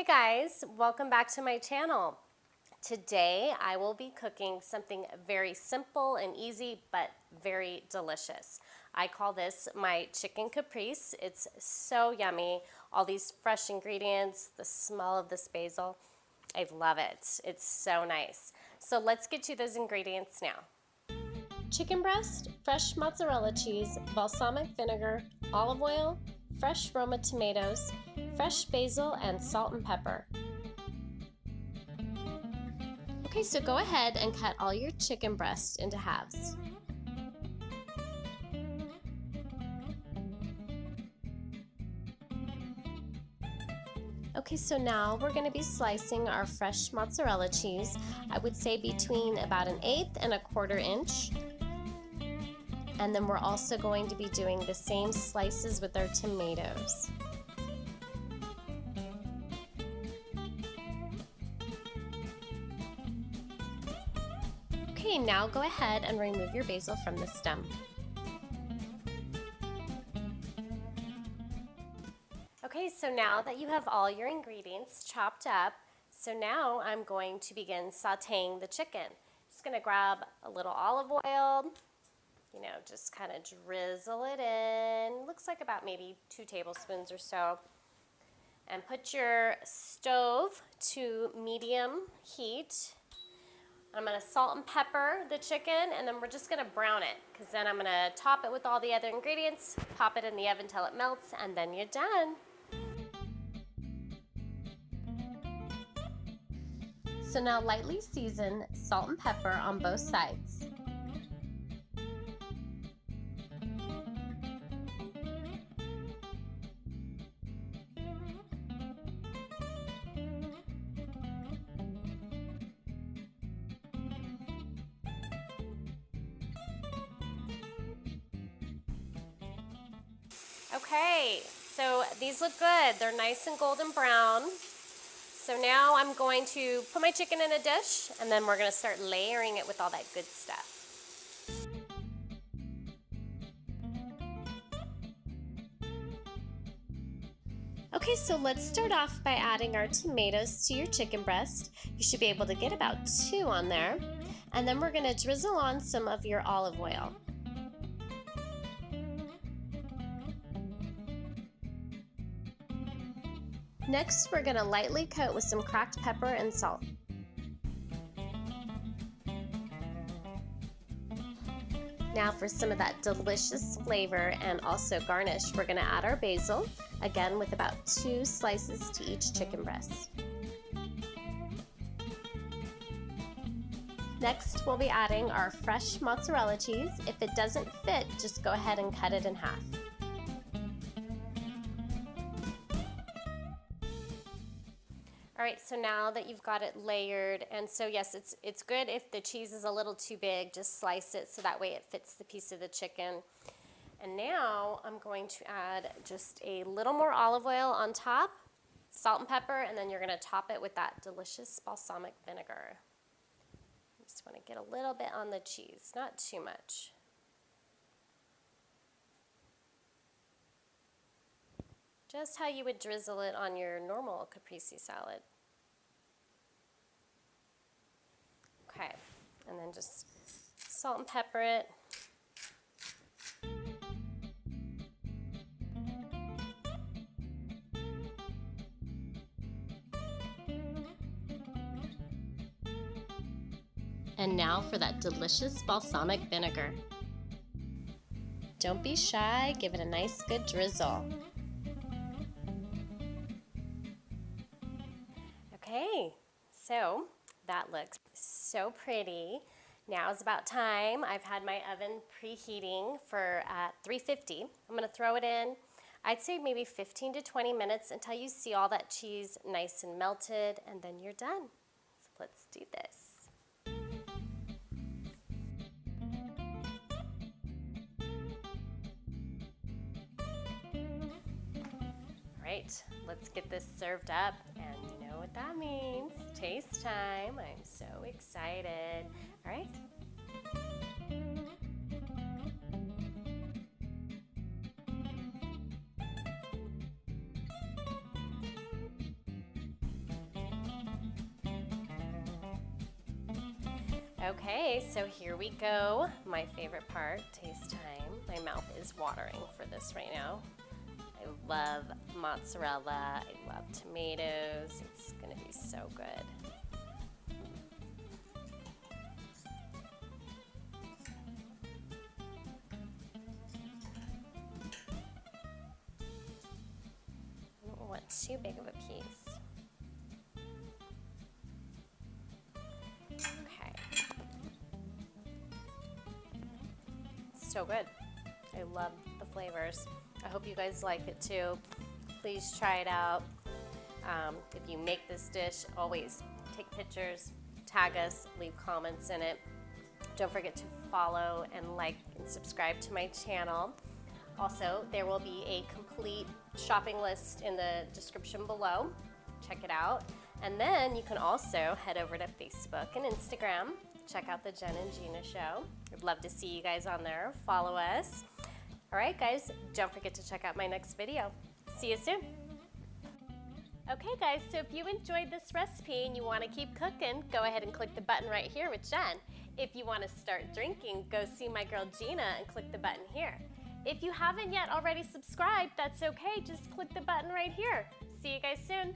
Hey guys, welcome back to my channel. Today I will be cooking something very simple and easy but very delicious. I call this my chicken caprese. It's so yummy. All these fresh ingredients, the smell of this basil. I love it. It's so nice. So let's get to those ingredients now. Chicken breast, fresh mozzarella cheese, balsamic vinegar, olive oil, fresh Roma tomatoes, fresh basil, and salt and pepper. Okay, so go ahead and cut all your chicken breast into halves. Okay, so now we're going to be slicing our fresh mozzarella cheese. I would say between about 1/8 and 1/4 inch. And then we're also going to be doing the same slices with our tomatoes. Okay, now go ahead and remove your basil from the stem. Okay, so now that you have all your ingredients chopped up, so now I'm going to begin sauteing the chicken. Just gonna grab a little olive oil, just kind of drizzle it in. Looks like about maybe 2 tablespoons or so. And put your stove to medium heat. I'm going to salt and pepper the chicken, and then we're just going to brown it, because then I'm going to top it with all the other ingredients, pop it in the oven till it melts, and then you're done. So now lightly season salt and pepper on both sides. Okay, so these look good. They're nice and golden brown. So now I'm going to put my chicken in a dish, and then we're going to start layering it with all that good stuff. Okay, so let's start off by adding our tomatoes to your chicken breast. You should be able to get about 2 on there. And then we're going to drizzle on some of your olive oil. Next, we're going to lightly coat with some cracked pepper and salt. Now for some of that delicious flavor and also garnish, we're going to add our basil, again with about 2 slices to each chicken breast. Next, we'll be adding our fresh mozzarella cheese. If it doesn't fit, just go ahead and cut it in half. All right, so now that you've got it layered, and so yes, it's good if the cheese is a little too big, just slice it so that way it fits the piece of the chicken. And now I'm going to add just a little more olive oil on top, salt and pepper, and then you're going to top it with that delicious balsamic vinegar. You just want to get a little bit on the cheese, not too much. Just how you would drizzle it on your normal caprese salad. Okay, and then just salt and pepper it. And now for that delicious balsamic vinegar. Don't be shy, give it a nice good drizzle. Okay, so that looks so pretty. Now is about time. I've had my oven preheating for 350. I'm going to throw it in. I'd say maybe 15 to 20 minutes until you see all that cheese nice and melted, and then you're done. So let's do this. All right, let's get this served up, and you know what that means. Taste time. I'm so excited. All right. Okay, so here we go. My favorite part, taste time. My mouth is watering for this right now. I love mozzarella, I love tomatoes. It's gonna be so good. I don't want too big of a piece. Okay. So good. I love the flavors. I hope you guys like it too. Please try it out. If you make this dish, always take pictures, tag us, leave comments in it. Don't forget to follow and like and subscribe to my channel. Also, there will be a complete shopping list in the description below. Check it out. And then you can also head over to Facebook and Instagram. Check out the Jen and Gina show. I'd love to see you guys on there. Follow us. All right, guys, don't forget to check out my next video. See you soon. Okay, guys, so if you enjoyed this recipe and you want to keep cooking, go ahead and click the button right here with Jen. If you want to start drinking, go see my girl Gina and click the button here. If you haven't yet already subscribed, that's okay. Just click the button right here. See you guys soon.